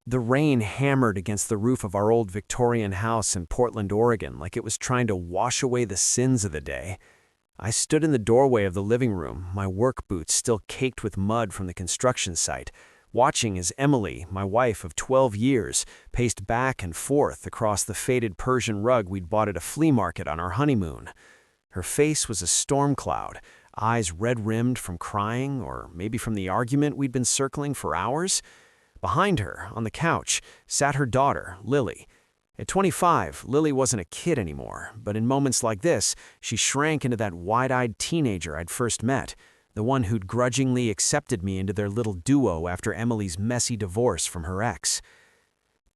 The rain hammered against the roof of our old Victorian house in Portland, Oregon, like it was trying to wash away the sins of the day. I stood in the doorway of the living room, my work boots still caked with mud from the construction site, watching as Emily, my wife of 12 years, paced back and forth across the faded Persian rug we'd bought at a flea market on our honeymoon. Her face was a storm cloud, eyes red-rimmed from crying or maybe from the argument we'd been circling for hours. Behind her, on the couch, sat her daughter, Lily. At 25, Lily wasn't a kid anymore, but in moments like this, she shrank into that wide-eyed teenager I'd first met, the one who'd grudgingly accepted me into their little duo after Emily's messy divorce from her ex.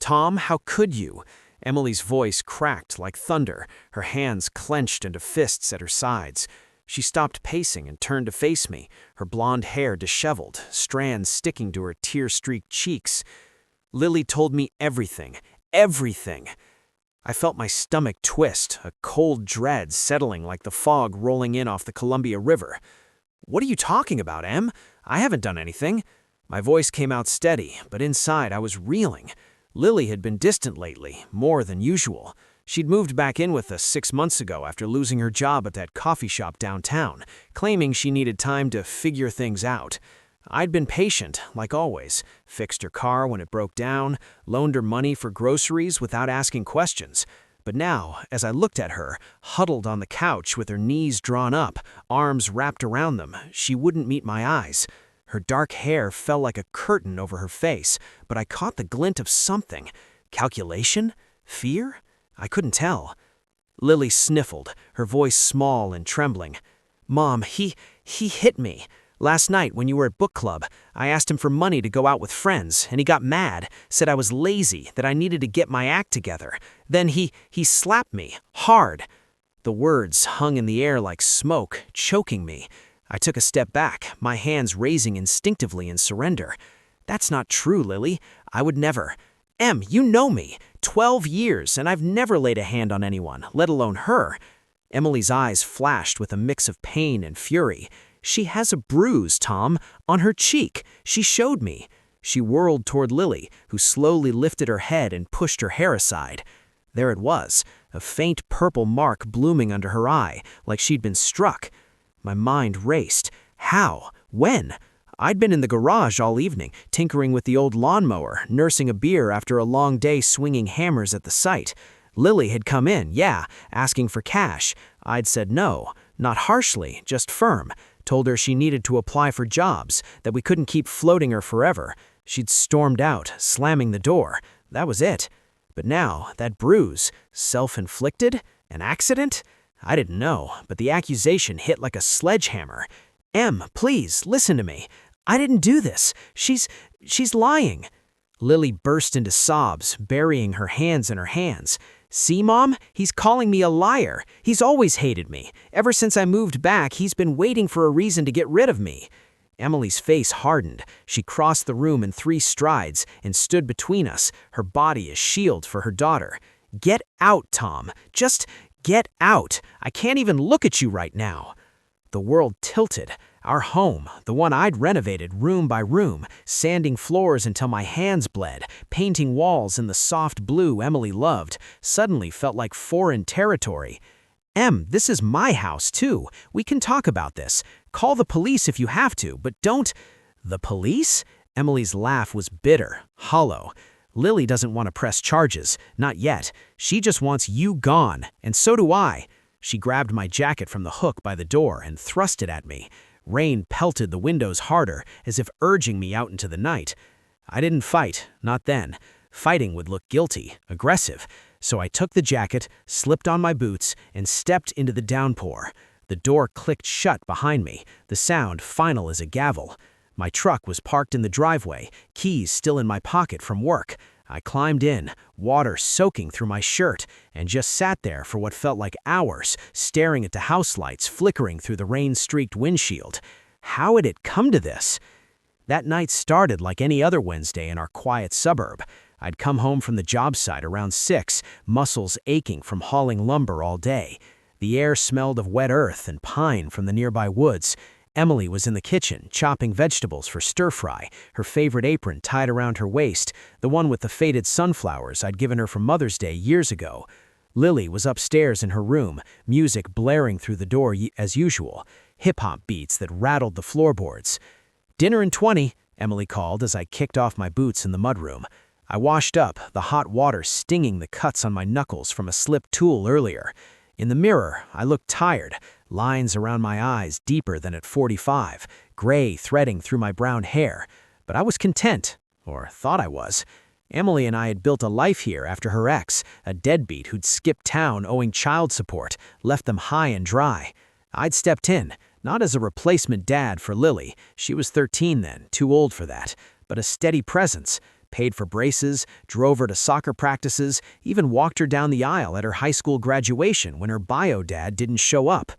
"Tom, how could you?" Emily's voice cracked like thunder, her hands clenched into fists at her sides. She stopped pacing and turned to face me, her blonde hair disheveled, strands sticking to her tear-streaked cheeks. "Lily told me everything. Everything." I felt my stomach twist, a cold dread settling like the fog rolling in off the Columbia River. "What are you talking about, Em? I haven't done anything." My voice came out steady, but inside I was reeling. Lily had been distant lately, more than usual. She'd moved back in with us 6 months ago after losing her job at that coffee shop downtown, claiming she needed time to figure things out. I'd been patient, like always, fixed her car when it broke down, loaned her money for groceries without asking questions. But now, as I looked at her, huddled on the couch with her knees drawn up, arms wrapped around them, she wouldn't meet my eyes. Her dark hair fell like a curtain over her face, but I caught the glint of something. Calculation? Fear? I couldn't tell. Lily sniffled, her voice small and trembling. "Mom, he hit me. Last night when you were at book club, I asked him for money to go out with friends, and he got mad, said I was lazy, that I needed to get my act together. Then he slapped me, hard." The words hung in the air like smoke, choking me. I took a step back, my hands raising instinctively in surrender. "That's not true, Lily. I would never. Em, you know me. 12 years, and I've never laid a hand on anyone, let alone her." Emily's eyes flashed with a mix of pain and fury. "She has a bruise, Tom, on her cheek. She showed me." She whirled toward Lily, who slowly lifted her head and pushed her hair aside. There it was, a faint purple mark blooming under her eye, like she'd been struck. My mind raced. How? When? I'd been in the garage all evening, tinkering with the old lawnmower, nursing a beer after a long day swinging hammers at the site. Lily had come in, asking for cash. I'd said no, not harshly, just firm. Told her she needed to apply for jobs, that we couldn't keep floating her forever. She'd stormed out, slamming the door. That was it. But now, that bruise, self-inflicted? An accident? I didn't know, but the accusation hit like a sledgehammer. "Em, please, listen to me. I didn't do this. She's lying." Lily burst into sobs, burying her hands in her hands. "See, Mom? He's calling me a liar. He's always hated me. Ever since I moved back, he's been waiting for a reason to get rid of me." Emily's face hardened. She crossed the room in 3 strides and stood between us, her body a shield for her daughter. "Get out, Tom. Just get out. I can't even look at you right now." The world tilted. Our home, the one I'd renovated room by room, sanding floors until my hands bled, painting walls in the soft blue Emily loved, suddenly felt like foreign territory. "Em, this is my house, too. We can talk about this. Call the police if you have to, but don't—" "The police?" Emily's laugh was bitter, hollow. "Lily doesn't want to press charges, not yet. She just wants you gone, and so do I." She grabbed my jacket from the hook by the door and thrust it at me. Rain pelted the windows harder, as if urging me out into the night. I didn't fight, not then. Fighting would look guilty, aggressive. So I took the jacket, slipped on my boots, and stepped into the downpour. The door clicked shut behind me, the sound final as a gavel. My truck was parked in the driveway, keys still in my pocket from work. I climbed in, water soaking through my shirt, and just sat there for what felt like hours, staring at the house lights flickering through the rain-streaked windshield. How had it come to this? That night started like any other Wednesday in our quiet suburb. I'd come home from the job site around 6, muscles aching from hauling lumber all day. The air smelled of wet earth and pine from the nearby woods. Emily was in the kitchen, chopping vegetables for stir-fry, her favorite apron tied around her waist, the one with the faded sunflowers I'd given her for Mother's Day years ago. Lily was upstairs in her room, music blaring through the door as usual, hip-hop beats that rattled the floorboards. "Dinner in 20, Emily called as I kicked off my boots in the mudroom. I washed up, the hot water stinging the cuts on my knuckles from a slipped tool earlier. In the mirror, I looked tired, lines around my eyes deeper than at 45, gray threading through my brown hair. But I was content, or thought I was. Emily and I had built a life here after her ex, a deadbeat who'd skipped town owing child support, left them high and dry. I'd stepped in, not as a replacement dad for Lily, she was 13 then, too old for that, but a steady presence. Paid for braces, drove her to soccer practices, even walked her down the aisle at her high school graduation when her bio dad didn't show up.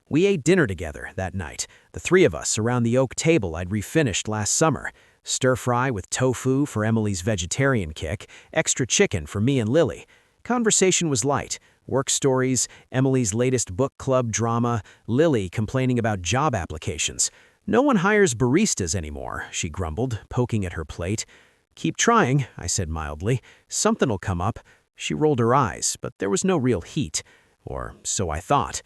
We ate dinner together that night, the three of us around the oak table I'd refinished last summer. Stir-fry with tofu for Emily's vegetarian kick, extra chicken for me and Lily. Conversation was light. Work stories, Emily's latest book club drama, Lily complaining about job applications. "No one hires baristas anymore," she grumbled, poking at her plate. "Keep trying," I said mildly. "Something'll come up." She rolled her eyes, but there was no real heat. Or so I thought.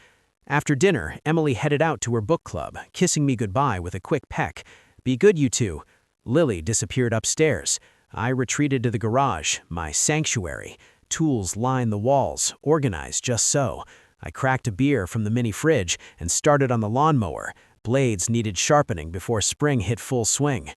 After dinner, Emily headed out to her book club, kissing me goodbye with a quick peck. "Be good, you two." Lily disappeared upstairs. I retreated to the garage, my sanctuary. Tools lined the walls, organized just so. I cracked a beer from the mini fridge and started on the lawnmower. Blades needed sharpening before spring hit full swing.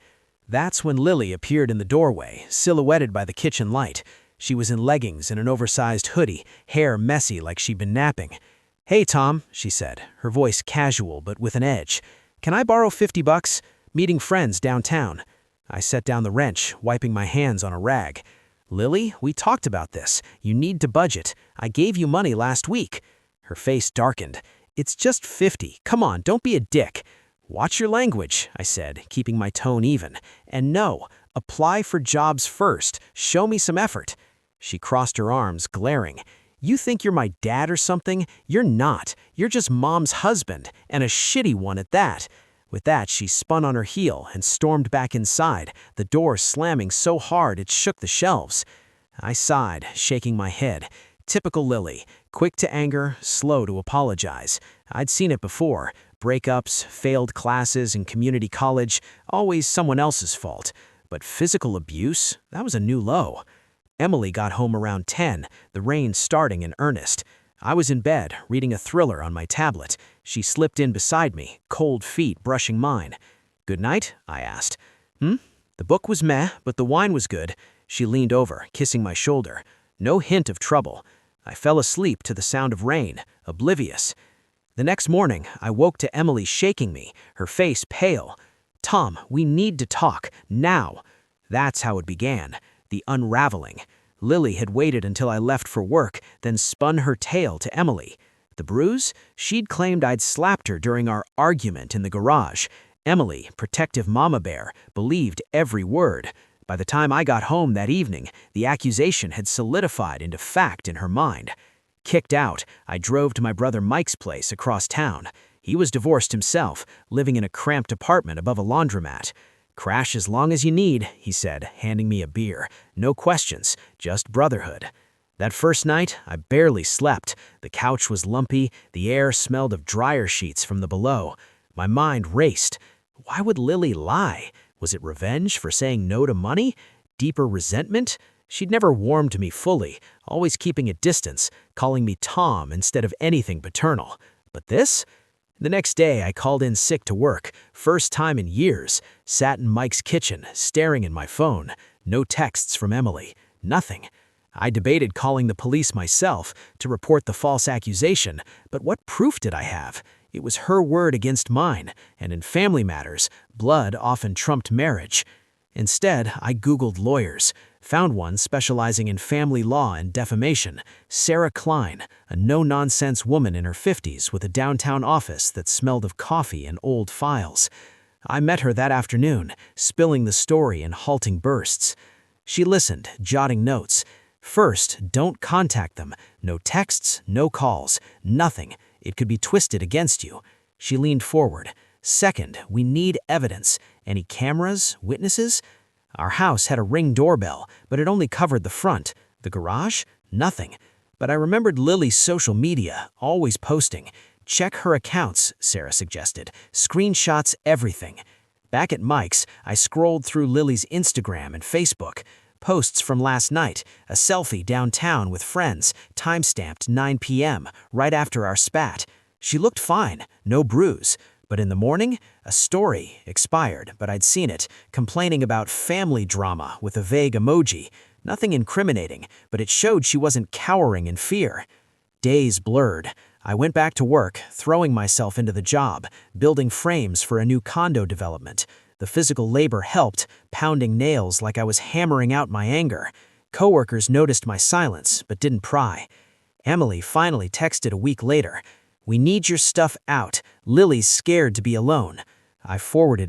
That's when Lily appeared in the doorway, silhouetted by the kitchen light. She was in leggings and an oversized hoodie, hair messy like she'd been napping. "Hey, Tom," she said, her voice casual but with an edge. "Can I borrow $50? Meeting friends downtown." I set down the wrench, wiping my hands on a rag. "Lily, we talked about this. You need to budget. I gave you money last week." Her face darkened. "It's just 50. Come on, don't be a dick." "Watch your language," I said, keeping my tone even. "And no, apply for jobs first. Show me some effort." She crossed her arms, glaring. "You think you're my dad or something? You're not. You're just Mom's husband, and a shitty one at that." With that, she spun on her heel and stormed back inside, the door slamming so hard it shook the shelves. I sighed, shaking my head. Typical Lily, quick to anger, slow to apologize. I'd seen it before. Breakups, failed classes in community college, always someone else's fault. But physical abuse? That was a new low. Emily got home around 10, the rain starting in earnest. I was in bed, reading a thriller on my tablet. She slipped in beside me, cold feet brushing mine. "Good night?" I asked. The book was meh, but the wine was good. She leaned over, kissing my shoulder. No hint of trouble. I fell asleep to the sound of rain, oblivious. The next morning, I woke to Emily shaking me, her face pale. "Tom, we need to talk, now." That's how it began, the unraveling. Lily had waited until I left for work, then spun her tale to Emily. The bruise? She'd claimed I'd slapped her during our argument in the garage. Emily, protective mama bear, believed every word. By the time I got home that evening, the accusation had solidified into fact in her mind. Kicked out, I drove to my brother Mike's place across town. He was divorced himself, living in a cramped apartment above a laundromat. "Crash as long as you need," he said, handing me a beer. "No questions, just brotherhood." That first night, I barely slept. The couch was lumpy, the air smelled of dryer sheets from the below. My mind raced. Why would Lily lie? Was it revenge for saying no to money? Deeper resentment? She'd never warmed to me fully, always keeping a distance, calling me Tom instead of anything paternal. But this? The next day, I called in sick to work, first time in years, sat in Mike's kitchen, staring at my phone. No texts from Emily, nothing. I debated calling the police myself to report the false accusation, but what proof did I have? It was her word against mine, and in family matters, blood often trumped marriage. Instead, I Googled lawyers, found one specializing in family law and defamation, Sarah Klein, a no-nonsense woman in her 50s with a downtown office that smelled of coffee and old files. I met her that afternoon, spilling the story in halting bursts. She listened, jotting notes. First, don't contact them. No texts, no calls, nothing. It could be twisted against you. She leaned forward. Second, we need evidence. Any cameras, witnesses? Our house had a Ring doorbell, but it only covered the front. The garage? Nothing. But I remembered Lily's social media, always posting. Check her accounts, Sarah suggested. Screenshots, everything. Back at Mike's, I scrolled through Lily's Instagram and Facebook. Posts from last night, a selfie downtown with friends, timestamped 9 p.m., right after our spat. She looked fine, no bruise. But in the morning, a story, expired, but I'd seen it, complaining about family drama with a vague emoji. Nothing incriminating, but it showed she wasn't cowering in fear. Days blurred. I went back to work, throwing myself into the job, building frames for a new condo development. The physical labor helped, pounding nails like I was hammering out my anger. Coworkers noticed my silence, but didn't pry. Emily finally texted a week later. "We need your stuff out. Lily's scared to be alone." I forwarded